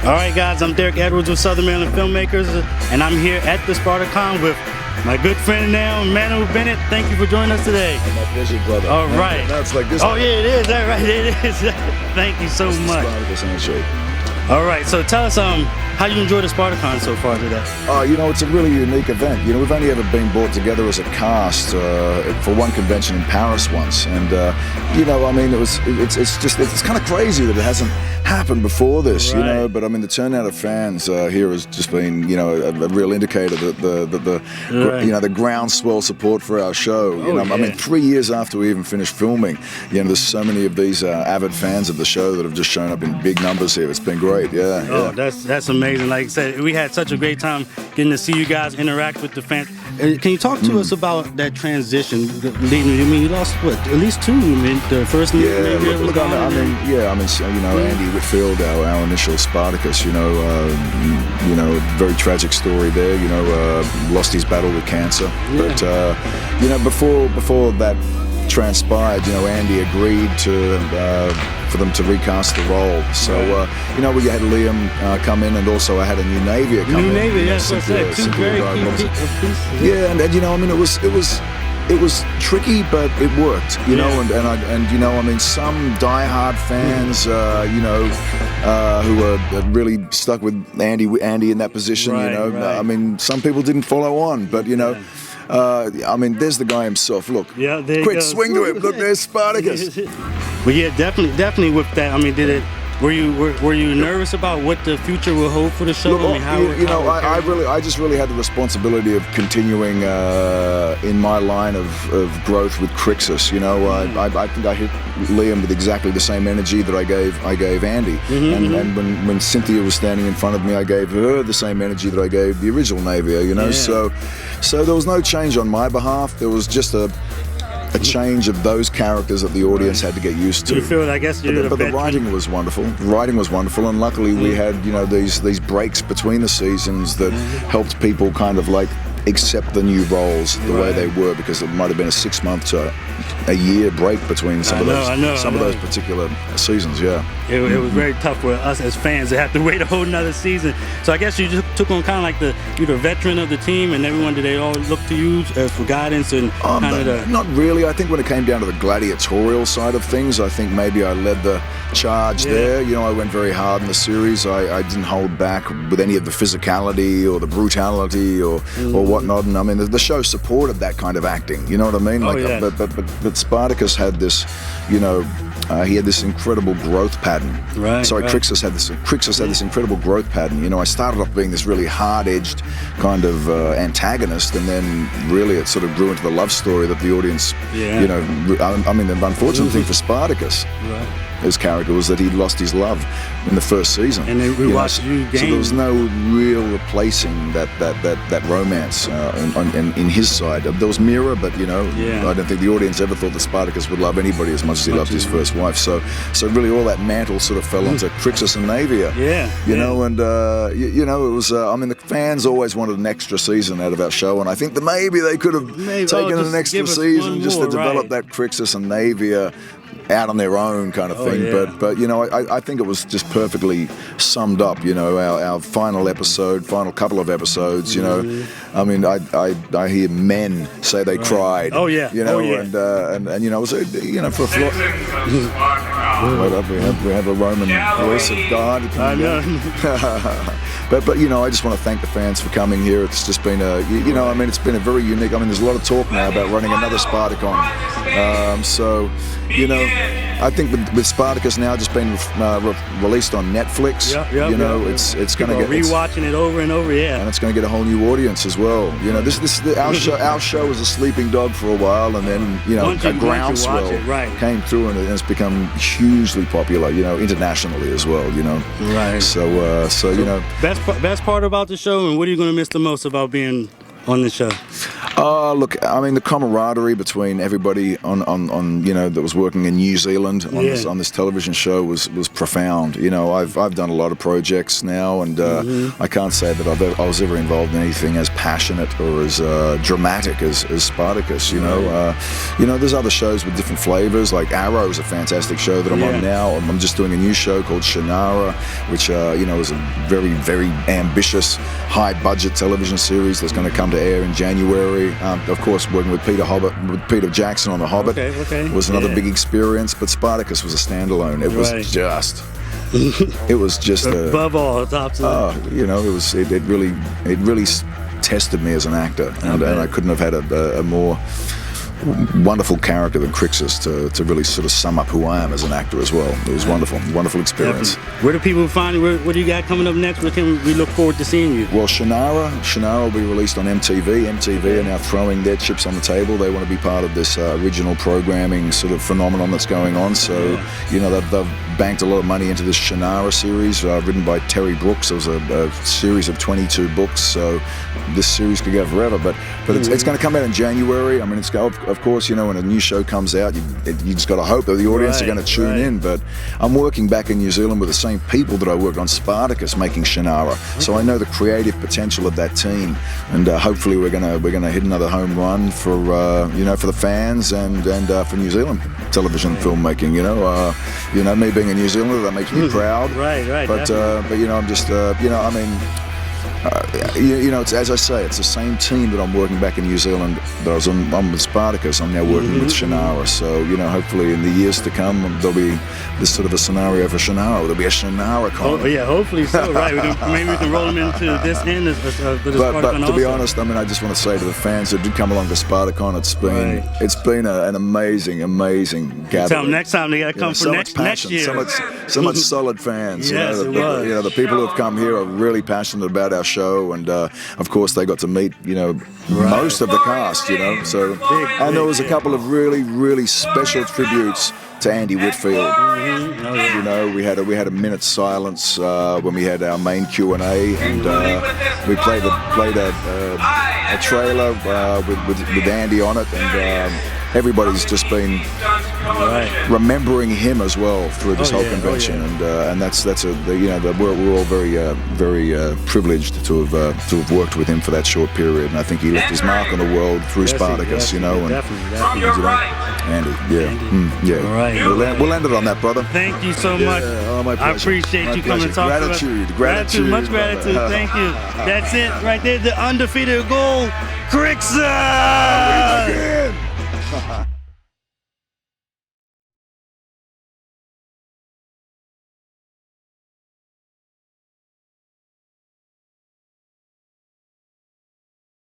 All right, guys, I'm Derek Edwards with Southern Maryland Filmmakers, and I'm here at the SpartaCon with my good friend now, Manu Bennett. Thank you for joining us today. My pleasure, brother. All right. Now it's like this. Oh, yeah, it is. That right, it is. Thank you so much. All right, so tell us how you enjoyed the SpartaCon so far today. You know, it's a really unique event. You know, we've only ever been brought together as a cast for one convention in Paris once, and you know, I mean, it's kind of crazy that it hasn't happened before this, you know. But I mean, the turnout of fans here has just been, you know, a real indicator that you know, the groundswell support for our show. You know, I mean, 3 years after we even finished filming, you know, there's so many of these avid fans of the show that have just shown up in big numbers here. It's been great, yeah. Oh, that's amazing. Like I said, we had such a great time getting to see you guys interact with the fans. Can you talk to us about that transition? Leading, I mean, you lost what, at least two. I mean, the first year. Yeah, look, I mean, you know, Andy Whitfield, our initial Spartacus, you know, very tragic story there. You know, lost his battle with cancer. Yeah. But you know, before that transpired, you know, Andy agreed for them to recast the role. So you know, we had Liam come in, and also I had a new Navia come in. New Navia, yes, that's it. Two very key pieces. Yeah, and you know, I mean, it was tricky, but it worked, you know, and you know, I mean, some diehard fans, you know, who are really stuck with Andy in that position, you know. I mean, some people didn't follow on, but you know, I mean, there's the guy himself. Look, quick swing to him. Look, there's Spartacus. Well, yeah, definitely with that. I mean, were you nervous about what the future will hold for the show? Look, I mean, I just really had the responsibility of continuing in my line of growth with Crixus. You know, I think I hit Liam with exactly the same energy that I gave Andy, and when Cynthia was standing in front of me, I gave her the same energy that I gave the original Navia. You know, so there was no change on my behalf. There was just a change of those characters that the audience had to get used to. You feel, I guess, but the writing was wonderful. The writing was wonderful, and luckily we had, you know, these breaks between the seasons that helped people kind of like accept the new roles the way they were, because it might have been a 6 month to a year break between some of those particular seasons. Yeah, it was very tough for us as fans to have to wait a whole nother season. So I guess you just took on kind of like you're the veteran of the team, and everyone, did they all look to you for guidance and kind of not really. I think when it came down to the gladiatorial side of things, I think maybe I led the charge there. You know, I went very hard in the series. I didn't hold back with any of the physicality or the brutality or whatnot. And I mean, the show supported that kind of acting. You know what I mean? But Spartacus had this, you know, he had this incredible growth pattern. Crixus had this incredible growth pattern. You know, I started off being this really hard-edged kind of antagonist, and then really it sort of grew into the love story that the audience, you know, I mean, the unfortunate thing for Spartacus his character was that he lost his love in the first season. And then we watched you so there was no real replacing that romance in his side. There was Mira, but I don't think the audience ever thought that Spartacus would love anybody as much as he loved his first wife. So really all that mantle sort of fell onto Crixus and Navia. You know, and it was. I mean, the fans always wanted an extra season out of our show, and I think that maybe they could have taken an extra season just to develop that Crixus and Navia out on their own kind of thing. But I think it was just perfectly summed up. Our final couple of episodes. I mean, I hear men say they cried. Oh yeah. And it was for a floor. We have a Roman voice of God. I know. But I just want to thank the fans for coming here. It's just been it's been a very unique. I mean, there's a lot of talk now about running another SpartaCon. I think with Spartacus now just being released on Netflix, it's going to get rewatching it over and over, and it's going to get a whole new audience as well. Our show was a sleeping dog for a while, and then a groundswell came through, and it's become hugely popular, internationally as well. Right. So best part about the show, and what are you going to miss the most about being on the show? Look, I mean, the camaraderie between everybody on that was working in New Zealand on this television show was profound. I've done a lot of projects now, and I can't say that I was ever involved in anything as passionate or as dramatic as Spartacus. There's other shows with different flavors. Like Arrow is a fantastic show that I'm on now. I'm just doing a new show called Shannara, which is a very, very ambitious, high-budget television series that's going to come to air in January. Of course, working with Peter Jackson on The Hobbit was another big experience. But Spartacus was a standalone. It was just above all, top to it really tested me as an actor, and I couldn't have had a more wonderful character than Crixus to really sort of sum up who I am as an actor as well. It was wonderful experience. Definitely. Where do people find you? What do you got coming up next? Where can we look forward to seeing you? Well, Shannara will be released on MTV. MTV are now throwing their chips on the table. They want to be part of this original programming sort of phenomenon that's going on. So, they've banked a lot of money into this Shannara series, written by Terry Brooks. It was a series of 22 books, so this series could go forever. But it's going to come out in January. I mean, of course, when a new show comes out, you just got to hope that the audience are going to tune in. But I'm working back in New Zealand with the same people that I worked on Spartacus making Shannara. So I know the creative potential of that team, and hopefully we're gonna hit another home run for for the fans and for New Zealand television filmmaking. Me being a New Zealander, that makes me proud. Right. But I'm just it's as I say, it's the same team that I'm working back in New Zealand that I was on with Spartacus. I'm now working with Shannara. So hopefully in the years to come there'll be this sort of a scenario for Shannara. There'll be a SpartaCon. Oh yeah, hopefully so. Right, maybe we can roll them into this end of the SpartaCon. But to be honest, I mean, I just want to say to the fans that did come along to SpartaCon, it's been an amazing gathering. Next time they got to come for next year. So much solid fans. Yes, it was. The people who have come here are really passionate about our show, and of course they got to meet most of the cast. So there was a couple of really special tributes to Andy Whitfield. We had a minute's silence when we had our main Q&A, and we played a trailer with Andy on it, and everybody's just been remembering him as well through this whole convention, and that's we're all very privileged to have worked with him for that short period, and I think he left his mark on the world through Spartacus. Definitely. Andy. All right. We'll end it on that, brother. Thank you so much. My pleasure. I appreciate you coming and talking to us. Gratitude. Much gratitude. Thank you. That's it right there. The undefeated goal, Crixus.